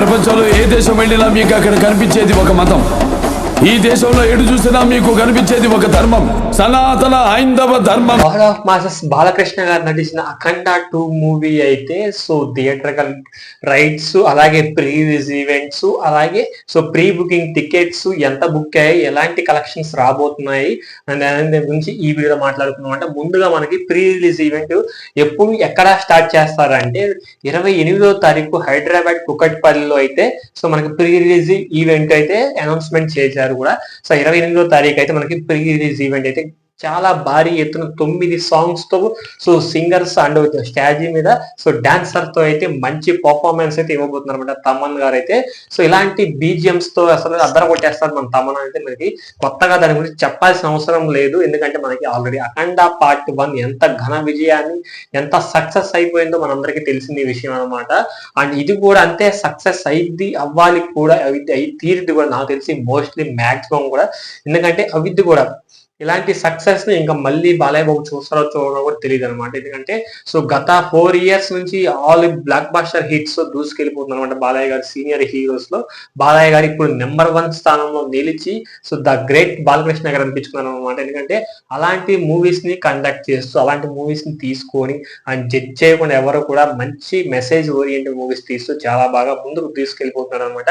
ప్రపంచంలో ఏ దేశం వెళ్ళినా మీకు అక్కడ కనిపించేది ఒక మతం. ఈ దేశంలో ఎటు చూసినా మీకు కనిపించేది ఒక ధర్మం, సనాతన హైందవ ధర్మం. గాడ్ ఆఫ్ మాసెస్ బాలకృష్ణ గారు నటించిన అఖండ 2 మూవీ అయితే సో థియేటర్కల్ రైట్స్, అలాగే ప్రీ రిలీజ్ ఈవెంట్స్, అలాగే సో ప్రీ బుకింగ్ టికెట్స్ ఎంత బుక్ అయ్యాయి, ఎలాంటి కలెక్షన్స్ రాబోతున్నాయి అండ్ దాని గురించి ఈ వీడియో మాట్లాడుకున్నాం. అంటే ముందుగా మనకి ప్రీ రిలీజ్ ఈవెంట్ ఎప్పుడు ఎక్కడ స్టార్ట్ చేస్తారంటే 28వ తారీఖు హైదరాబాద్ కుకట్పల్లిలో అయితే సో మనకి ప్రీ రిలీజ్ ఈవెంట్ అయితే అనౌన్స్మెంట్ చేశారు కూడా. సో 28వ తారీఖు అయితే మనకి ప్రీ రిలీజ్ ఈవెంట్ అయితే చాలా భారీ ఎత్తున 9 సాంగ్స్ తో సో సింగర్స్ అండ్ స్టాజీ మీద సో డాన్సర్ తో అయితే మంచి పర్ఫార్మెన్స్ అయితే ఇవ్వబోతున్నారు అనమాట తమన్ గారు అయితే. సో ఇలాంటి బీజిఎంస్ తో అసలు అద్దర కొట్టేస్తారు మన తమన్ అయితే. మనకి కొత్తగా దాని గురించి చెప్పాల్సిన అవసరం లేదు, ఎందుకంటే మనకి ఆల్రెడీ అఖండ పార్ట్ 1 ఎంత ఘన విజయాన్ని, ఎంత సక్సెస్ అయిపోయిందో మనందరికీ తెలిసింది ఈ విషయం అనమాట. అండ్ ఇది కూడా అంతే సక్సెస్ అయింది, అవ్వాలి కూడా, అయి తీరిది కూడా నాకు తెలిసి మోస్ట్లీ మ్యాక్సిమం కూడా. ఎందుకంటే అవిద్ది కూడా ఇలాంటి సక్సెస్ ని ఇంకా మళ్ళీ బాలయ్య బాబు చూస్తారో చూడరో కూడా తెలియదు అనమాట. ఎందుకంటే సో గత 4 years నుంచి ఆల్ బ్లాక్ బాస్టర్ హిట్స్ దూసుకెళ్ళిపోతుంది అనమాట బాలయ్య గారి సీనియర్ హీరోస్ లో. బాలయ్య గారు ఇప్పుడు నెంబర్ 1 స్థానంలో నిలిచి సో ద గ్రేట్ బాలకృష్ణ గారు అనిపించుకున్నారు అనమాట. ఎందుకంటే అలాంటి మూవీస్ ని కండక్ట్ చేస్తూ, అలాంటి మూవీస్ ని తీసుకొని అండ్ జడ్జ్ చేయకుండా ఎవరు కూడా మంచి మెసేజ్ ఓరియంటెడ్ మూవీస్ తీస్తూ చాలా బాగా ముందుకు తీసుకెళ్ళిపోతున్నారు అనమాట.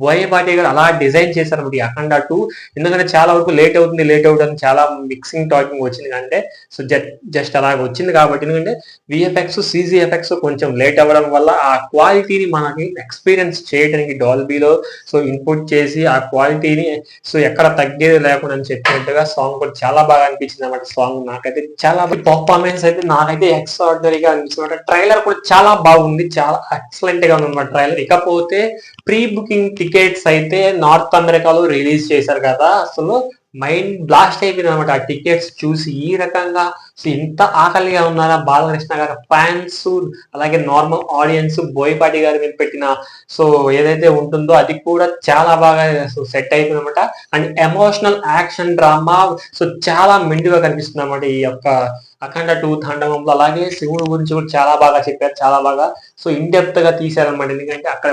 బోయపాటి గారు అలా డిజైన్ చేశారు అనమాట ఈ అఖండ 2. ఎందుకంటే చాలా వరకు లేట్ అవుతుంది చాలా మిక్సింగ్ టాకింగ్ వచ్చింది అంటే సో జస్ట్ అలాగ వచ్చింది కాబట్టి. ఎందుకంటే విఎఫ్ఎక్స్ సిజిఎఫ్ఎక్స్ కొంచెం లేట్ అవ్వడం వల్ల ఆ క్వాలిటీని మనకి ఎక్స్పీరియన్స్ చేయడానికి డాల్బీలో సో ఇన్పుట్ చేసి ఆ క్వాలిటీని సో ఎక్కడ తగ్గేది లేకుండా అని చెప్పినట్టుగా సాంగ్ కూడా చాలా బాగా అనిపించింది అనమాట. సాంగ్ నాకైతే చాలా పర్ఫార్మెన్స్ అయితే నాకైతే ఎక్స్ట్రాడినరీగా అనిపించింది. ట్రైలర్ కూడా చాలా బాగుంది, చాలా ఎక్సలెంట్ గా ఉందన్నమాట ట్రైలర్. ఇకపోతే ప్రీ బుకింగ్ టికెట్స్ అయితే నార్త్ అమెరికాలో రిలీజ్ చేశారు కదా, అసలు మైండ్ బ్లాస్ట్ అయిపోయింది అనమాట ఆ టికెట్స్ చూసి. ఈ రకంగా ఇంత ఆకలిగా ఉన్నారా బాలకృష్ణ గారు ఫ్యాన్స్, అలాగే నార్మల్ ఆడియన్స్ బోయపాటి గారి మీద పెట్టిన సో ఏదైతే ఉంటుందో అది కూడా చాలా బాగా సెట్ అయిపోయింది అనమాట. And emotional action drama so చాలా మెండుగా కనిపిస్తుంది అనమాట ఈ యొక్క అఖండ 2 తాండవంలో. అలాగే శివుడు గురించి కూడా చాలా బాగా చెప్పారు, చాలా బాగా సో ఇన్ డెప్త్ గా తీశారనమాట. ఎందుకంటే అక్కడ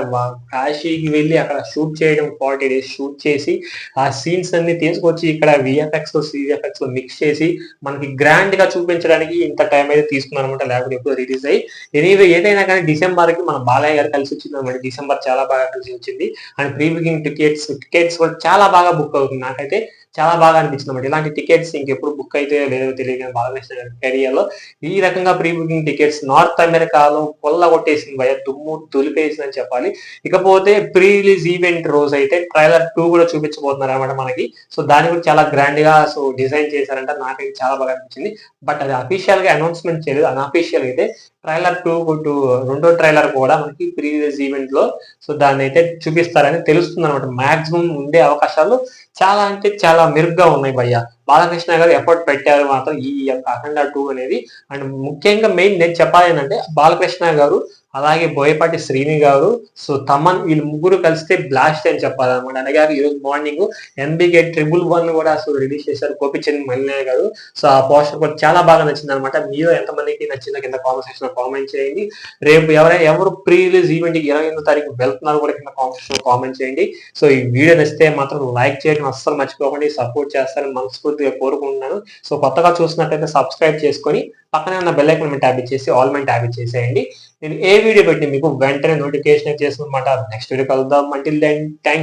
కాశీకి వెళ్ళి అక్కడ షూట్ చేయడం 40 days షూట్ చేసి ఆ సీన్స్ అన్ని తీసుకొచ్చి ఇక్కడ విఎఫ్ఎక్స్ సిజిఎఫ్ఎక్స్ మిక్స్ చేసి మనకి గ్రాండ్ గా చూపించడానికి ఇంత టైం అయితే తీసుకున్నారు అనమాట. లేకపోతే ఎప్పుడు రిలీజ్ అయ్యి ఎనీవే ఏదైనా కానీ డిసెంబర్ కి మన బాలయ్య గారు కలిసి వచ్చింది అనమాట. డిసెంబర్ చాలా బాగా కలిసి వచ్చింది. అండ్ ప్రీ బుకింగ్ టికెట్స్ కూడా చాలా బాగా బుక్ అవుతుంది. నాకైతే చాలా బాగా అనిపించింది అనమాట. ఇలాంటి టికెట్స్ ఇంకెప్పుడు బుక్ అయితే లేదో తెలియదు బాలకృష్ణ గారి కెరియర్ లో ఈ రకంగా ప్రీ బుకింగ్ టికెట్స్ నార్త్ అమెరికాలో కొల్ల కొట్టేసింది భయ, దుమ్ము దులిపేసిందని చెప్పాలి. ఇకపోతే ప్రీ రిలీజ్ ఈవెంట్ రోజు అయితే ట్రైలర్ 2 కూడా చూపించబోతున్నారు అనమాట మనకి. సో దాన్ని కూడా చాలా గ్రాండ్ గా సో డిజైన్ చేశారంట, నాకైతే చాలా బాగా అనిపించింది. బట్ అది అఫీషియల్ గా అనౌన్స్మెంట్ చేయలేదు, అన్అఫీషియల్ అయితే ట్రైలర్ 2 రెండో ట్రైలర్ కూడా మనకి ప్రీ రిలీజ్ ఈవెంట్ లో సో దాన్ని అయితే చూపిస్తారని తెలుస్తుంది అనమాట. మాక్సిమం ఉండే అవకాశాలు చాలా అంటే చాలా మెరుగ్గా ఉన్నాయి భయ్య. బాలకృష్ణ గారు ఎఫర్ట్ పెట్టారు మాత్రం ఈ యొక్క అఖండ 2 అనేది. అండ్ ముఖ్యంగా మెయిన్ నేను చెప్పాలి ఏంటంటే బాలకృష్ణ గారు, అలాగే బోయపాటి శ్రీని గారు, సో తమన్ వీళ్ళు ముగ్గురు కలిస్తే బ్లాస్ట్ అని చెప్పాలన్నమాట. అలాగే ఈ రోజు మార్నింగ్ NBK 111 కూడా అసలు రిలీజ్ చేశారు గోపిచంద్ మల్లినాయ్ గారు. సో ఆ పోస్టర్ కూడా చాలా బాగా నచ్చింది అనమాట. మీరు ఎంతమందికి నచ్చిందో కింద కామెంట్ సెక్షన్ లో కామెంట్ చేయండి. రేపు ఎవరు ప్రీ రిలీజ్ ఈవెంట్ 28వ తారీఖు వెళ్తున్నారు కూడా కింద కామెంట్ సెక్షన్ లో కామెంట్ చేయండి. సో ఈ వీడియో నచ్చితే మాత్రం లైక్ చేయడం అస్సలు మర్చిపోకండి, సపోర్ట్ చేస్తారని మనస్ఫూర్తిగా కోరుకుంటున్నాను. సో కొత్తగా చూసినట్లయితే సబ్స్క్రైబ్ చేసుకొని పక్కనే ఉన్న బెల్ ఐకాన్ మీద ట్యాప్ ఇచ్చేసి ఆల్ మీద ట్యాప్ ఇచ్చేసేయండి. నేను ఏ వీడియో పెట్టి మీకు వెంటనే నోటిఫికేషన్ చేస్తున్నమాట. నెక్స్ట్ వీడియో కలుద్దాం. Until then thank